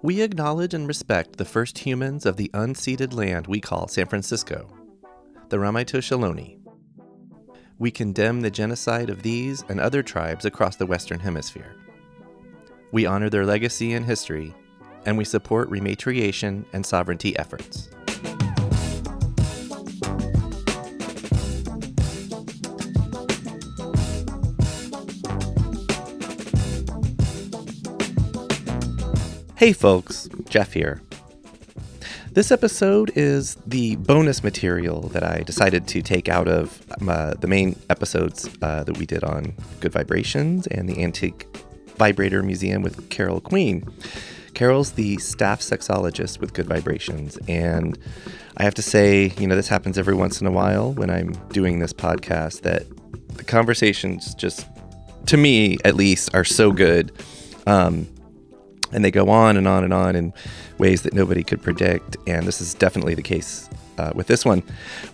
We acknowledge and respect the first humans of the unceded land we call San Francisco, the Ramaytush Ohlone. We condemn the genocide of these and other tribes across the Western Hemisphere. We honor their legacy and history, and we support rematriation and sovereignty efforts. Hey folks, Jeff here. This episode is the bonus material that I decided to take out of the main episodes that we did on Good Vibrations and the Antique Vibrator Museum with Carol Queen. Carol's the staff sexologist with Good Vibrations, and I have to say, this happens every once in a while when I'm doing this podcast, that the conversations just, to me at least, are so good. And they go on and on and on in ways that nobody could predict. And this is definitely the case with this one.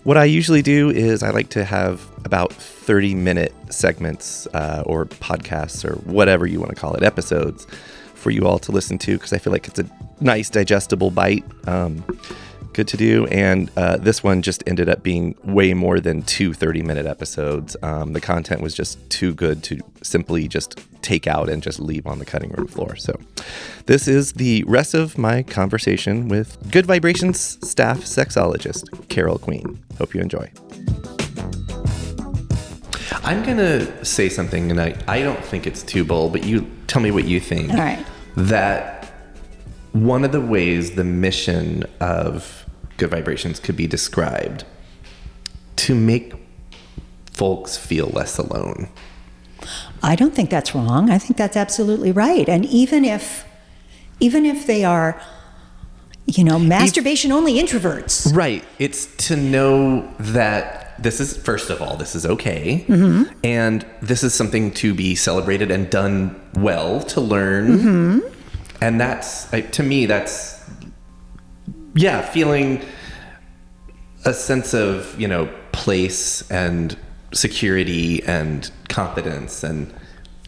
What I usually do is I like to have about 30-minute segments or podcasts or whatever you want to call it, episodes for you all to listen to, because I feel like it's a nice digestible bite. Good to do. And this one just ended up being way more than 2 30-minute episodes. The content was just too good to simply just take out and just leave on the cutting room floor. So this is the rest of my conversation with Good Vibrations staff sexologist, Carol Queen. Hope you enjoy. I'm going to say something, and I don't think it's too bold, but you tell me what you think. All right. That one of the ways the mission of Good Vibrations could be described to make folks feel less alone. I don't think that's wrong. I think that's absolutely right. And even if they are, masturbation-only introverts. Right. It's to know that this is, first of all, this is okay. Mm-hmm. And this is something to be celebrated and done well, to learn. Mm-hmm. And that's, to me, that's, feeling a sense of, place and security and confidence and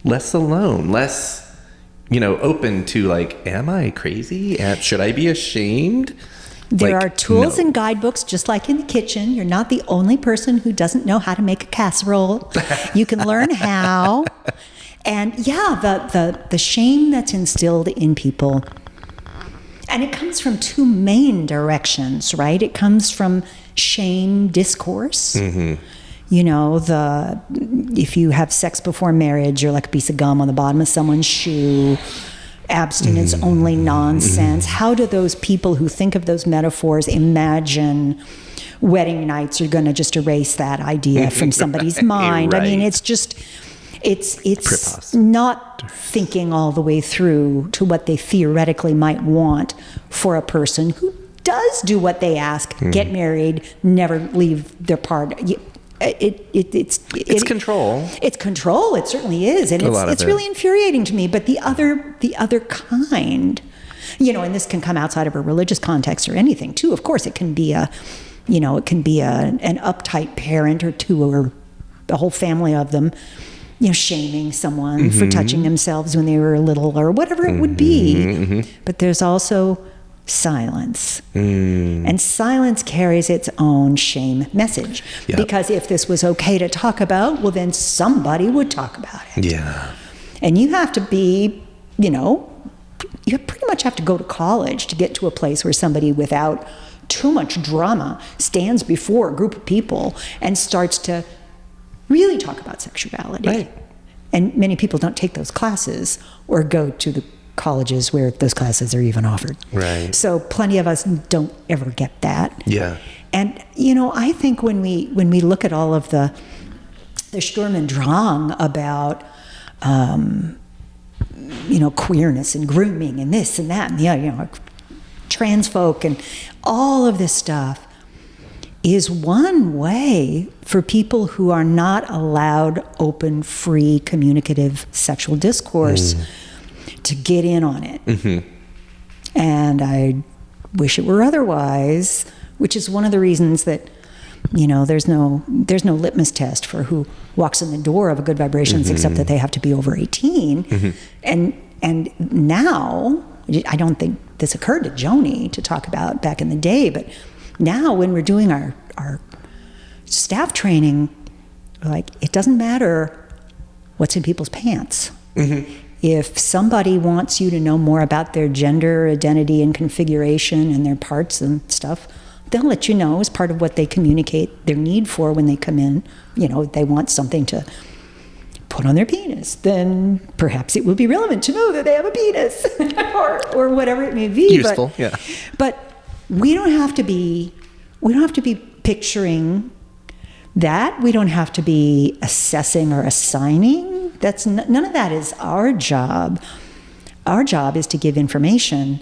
less alone, less, open to am I crazy? Should I be ashamed? There are tools and guidebooks, just like in the kitchen. You're not the only person who doesn't know how to make a casserole. You can learn how. And the shame that's instilled in people, and it comes from two main directions, right? It comes from shame discourse. Mm-hmm. If you have sex before marriage, you're like a piece of gum on the bottom of someone's shoe. Abstinence only nonsense. How do those people who think of those metaphors imagine wedding nights are going to just erase that idea from somebody's mind? Right. I mean, it's not thinking all the way through to what they theoretically might want for a person who does do what they ask, get married, never leave their part. It's control. It's control. It certainly is, and it's really infuriating to me. But the other kind, and this can come outside of a religious context or anything too. Of course, it can be an uptight parent or two, or a whole family of them, shaming someone for touching themselves when they were little, or whatever it would be. Mm-hmm. But there's also silence. And silence carries its own shame message. Yep. Because if this was okay to talk about, well, then somebody would talk about it. Yeah. And you have to be, you pretty much have to go to college to get to a place where somebody without too much drama stands before a group of people and starts to really talk about sexuality. Right. And many people don't take those classes or go to the colleges where those classes are even offered. Right. So plenty of us don't ever get that. Yeah. And I think when we look at all of the Sturm und Drang about queerness and grooming and this and that and trans folk and all of this stuff, is one way for people who are not allowed open, free, communicative sexual discourse to get in on it. Mm-hmm. And I wish it were otherwise, which is one of the reasons that, there's no litmus test for who walks in the door of a Good Vibrations, except that they have to be over 18. And And now, I don't think this occurred to Joni to talk about back in the day, but now when we're doing our staff training, like, it doesn't matter what's in people's pants. Mm-hmm. If somebody wants you to know more about their gender identity and configuration and their parts and stuff, they'll let you know as part of what they communicate their need for when they come in. You know, they want something to put on their penis, then perhaps it will be relevant to know that they have a penis or whatever it may be. Useful, yeah. But we don't have to be picturing that. We don't have to be assessing or assigning. That's none of that is our job. Our job is to give information,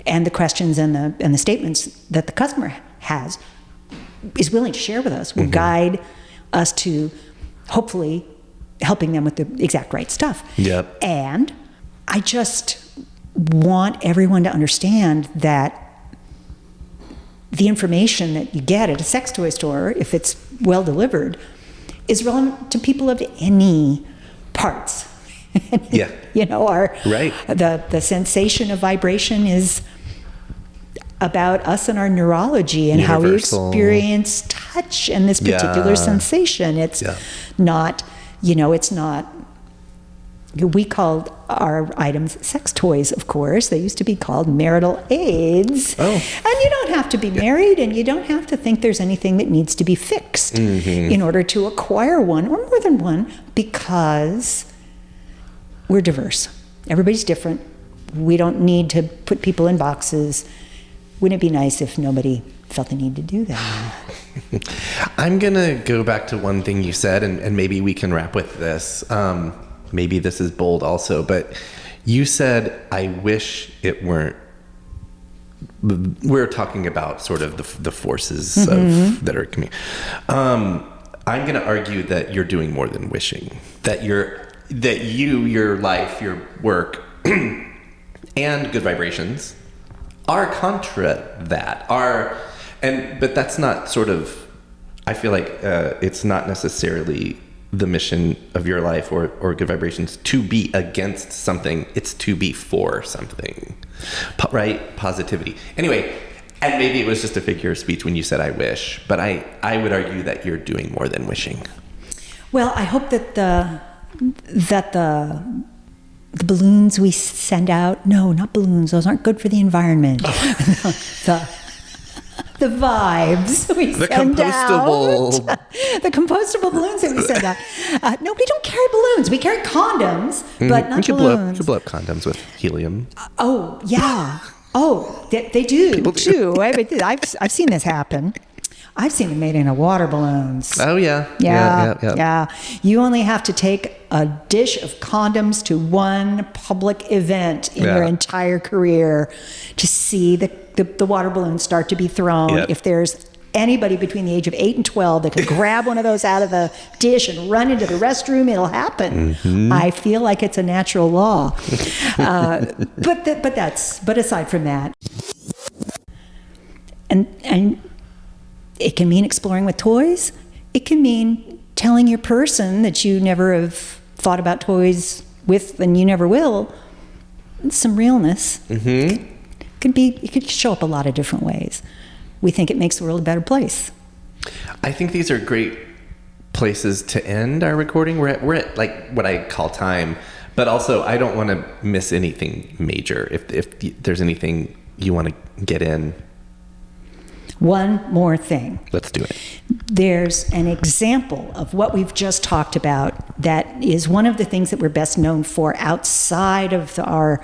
and the questions and the statements that the customer is willing to share with us will guide us to hopefully helping them with the exact right stuff. Yep. And I just want everyone to understand that the information that you get at a sex toy store, if it's well delivered, is relevant to people of any parts. Yeah. You know, right. The sensation of vibration is about us and our neurology and Universal. How we experience touch and this particular sensation. It's not, you know, it's not, we called our items sex toys, of course. They used to be called marital aids. Oh. And you don't have to be married, and you don't have to think there's anything that needs to be fixed in order to acquire one or more than one, because we're diverse. Everybody's different. We don't need to put people in boxes. Wouldn't it be nice if nobody felt the need to do that? I'm going to go back to one thing you said, and maybe we can wrap with this. Maybe this is bold also, but you said, I wish it weren't. We're talking about sort of the forces that are coming. I'm going to argue that you're doing more than wishing. That your life, your work, and Good Vibrations are contra that. But that's not sort of, I feel like it's not necessarily the mission of your life or Good Vibrations to be against something. It's to be for something, right? Positivity. Anyway, and maybe it was just a figure of speech when you said I wish, but I would argue that you're doing more than wishing. Well, I hope that the balloons we send out, no, not balloons, those aren't good for the environment. The vibes we send out. The compostable balloons that we send out. No, we don't carry balloons. We carry condoms, but not balloons. You can blow up condoms with helium. Oh, yeah. Oh, they do, people too. I've seen this happen. I've seen them made into water balloons. Oh, yeah. Yeah. You only have to take a dish of condoms to one public event in your entire career to see the water balloons start to be thrown. Yep. If there's anybody between the age of 8 and 12 that could grab one of those out of the dish and run into the restroom, it'll happen. Mm-hmm. I feel like it's a natural law. But aside from that, and it can mean exploring with toys. It can mean telling your person that you never have thought about toys with, and you never will, some realness. Mm-hmm. It could show up a lot of different ways. We think it makes the world a better place. I think these are great places to end our recording. We're at like what I call time, but also I don't want to miss anything major. If there's anything you want to get in. One more thing. Let's do it. There's an example of what we've just talked about that is one of the things that we're best known for outside of our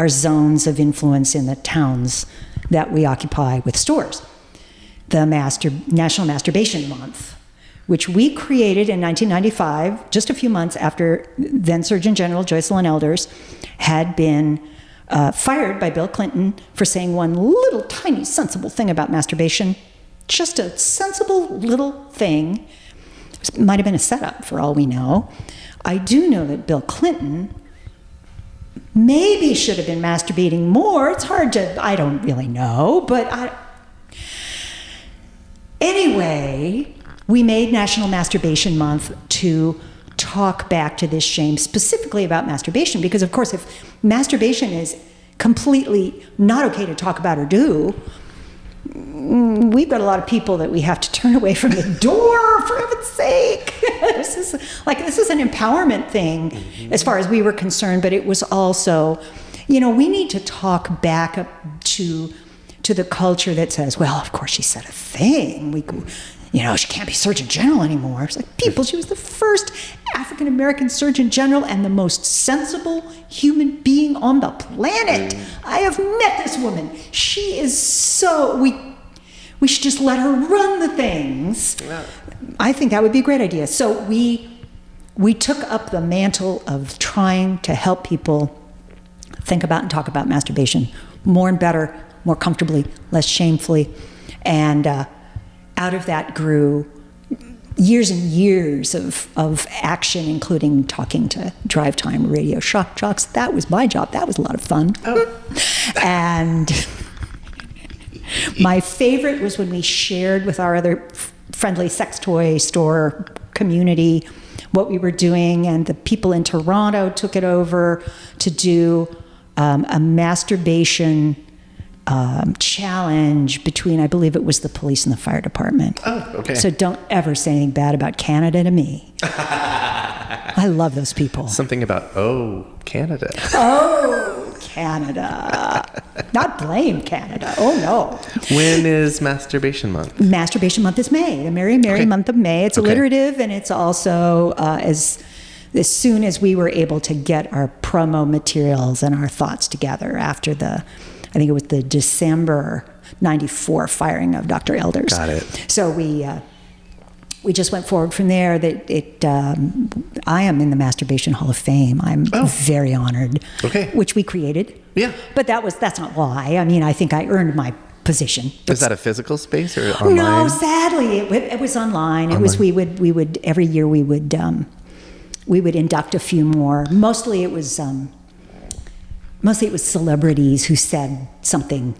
zones of influence in the towns that we occupy with stores. The National Masturbation Month, which we created in 1995, just a few months after then Surgeon General Joycelyn Elders had been fired by Bill Clinton for saying one little tiny sensible thing about masturbation. Just a sensible little thing. It might have been a setup for all we know. I do know that Bill Clinton maybe should have been masturbating more. It's hard to, I don't really know, but anyway, we made National Masturbation Month to talk back to this shame specifically about masturbation, because of course if masturbation is completely not okay to talk about or do, we've got a lot of people that we have to turn away from the door, for heaven's sake. This is an empowerment thing as far as we were concerned, but it was also, we need to talk back up to the culture that says, well, of course she said a thing. She can't be Surgeon General anymore. It's like, people, she was the first African-American Surgeon General and the most sensible human being on the planet. I have met this woman. She is so, we should just let her run the things. Yeah. I think that would be a great idea. So we took up the mantle of trying to help people think about and talk about masturbation more and better, more comfortably, less shamefully. And out of that grew years and years of action, including talking to Drive Time Radio shock jocks. That was my job. That was a lot of fun. Oh. And my favorite was when we shared with our other friendly sex toy store community what we were doing, and the people in Toronto took it over to do a masturbation challenge between, I believe it was the police and the fire department. Oh, okay. So don't ever say anything bad about Canada to me. I love those people. Something about, Canada. Oh, Canada. Not blame Canada. Oh, no. When is Masturbation Month? Masturbation Month is May, the merry month of May. It's alliterative, and it's also as soon as we were able to get our promo materials and our thoughts together after I think it was the December 94 firing of Dr. Elders. Got it. So we just went forward from there. I am in the Masturbation Hall of Fame. I'm very honored. Okay. Which we created. Yeah. But that's not why. I mean, I think I earned my position. Is that a physical space or online? No, sadly, it was online. It was we would every year we would induct a few more. Mostly it was celebrities who said something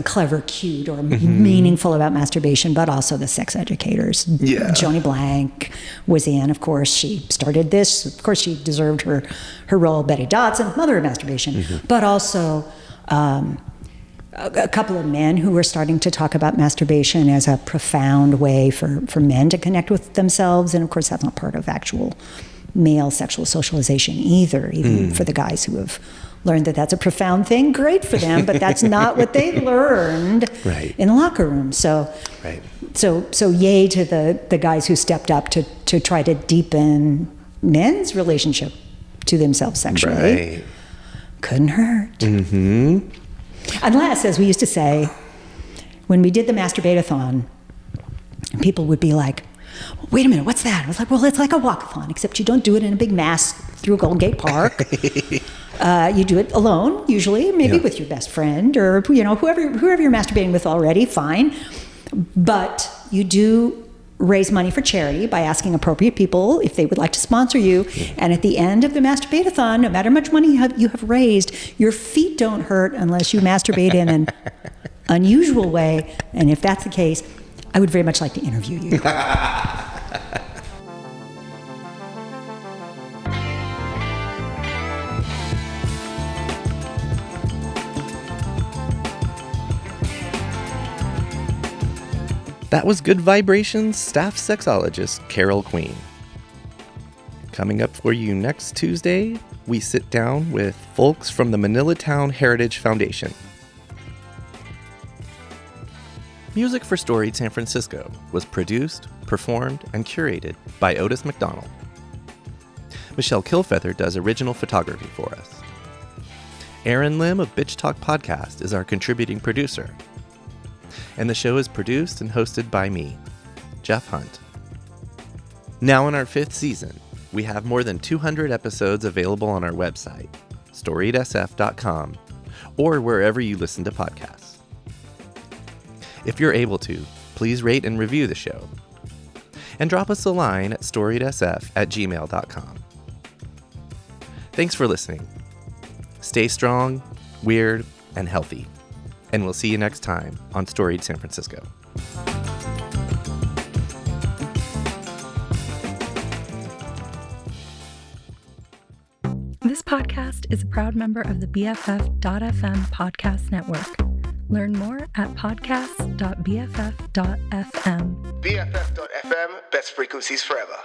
clever, cute, or meaningful about masturbation, but also the sex educators. Yeah. Joni Blank was in, of course. She started this. Of course, she deserved her role. Betty Dodson, mother of masturbation, but also a couple of men who were starting to talk about masturbation as a profound way for men to connect with themselves. And of course, that's not part of actual male sexual socialization either, even for the guys who have learned that that's a profound thing. Great for them, but that's not what they learned in the locker room. So yay to the guys who stepped up to try to deepen men's relationship to themselves sexually. Right. Couldn't hurt. Unless, as we used to say, when we did the Masturbate-a-thon, people would be like, wait a minute, what's that? I was like, well, it's like a walk-a-thon, except you don't do it in a big mass through a Golden Gate Park. You do it alone, usually, maybe with your best friend or whoever you're masturbating with already, fine. But you do raise money for charity by asking appropriate people if they would like to sponsor you. And at the end of the Masturbate-a-thon, no matter how much money you have raised, your feet don't hurt unless you masturbate in an unusual way. And if that's the case, I would very much like to interview you. That was Good Vibrations staff sexologist Carol Queen. Coming up for you next Tuesday, we sit down with folks from the Manilatown Heritage Foundation. Music for Storied San Francisco was produced, performed, and curated by Otis McDonald. Michelle Kilfeather does original photography for us. Aaron Lim of Bitch Talk Podcast is our contributing producer. And the show is produced and hosted by me, Jeff Hunt. Now in our 5th season, we have more than 200 episodes available on our website, storiedsf.com, or wherever you listen to podcasts. If you're able to, please rate and review the show. And drop us a line at storiedsf@gmail.com. Thanks for listening. Stay strong, weird, and healthy. And we'll see you next time on Storied San Francisco. podcast is a proud member of the BFF.FM podcast network. Learn more at podcasts.bff.fm. BFF.FM, best frequencies forever.